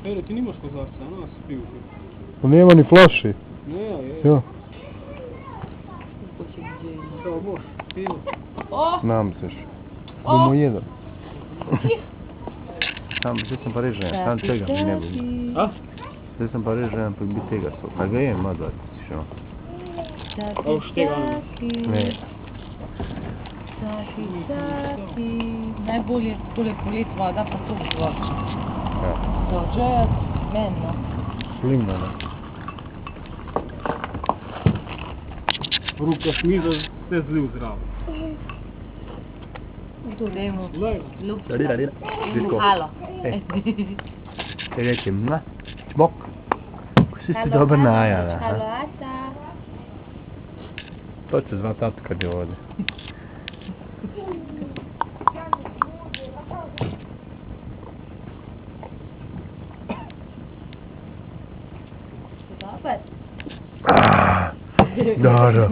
Pere, ti nimaš kozarca, a nas piju. Pa nema ni flaši. Ne, je. Jo. Kao boš, pivo. Nam seš. Idemo jedan. Tam, zdaj sem pa reč, ne, tam tega mi ne bi. A? Zdaj sem pa reč, ne, pa bi tega so. Pa ga jem, madva, ti še. A už tega ne. Ne. Najbolje poleg polet voda pa to vzroč. Ja. Dođe, menno. Slimno, ne. Ruka smiza, sve zliv zdravo. Tu dajmo. Lej. Rira. Vitko. Halo. Kaj reče, mla, čmok. Ko si si dobro najala. Halo, Ata. To će zvat tato kad je ovdje. Dobar. Dobro.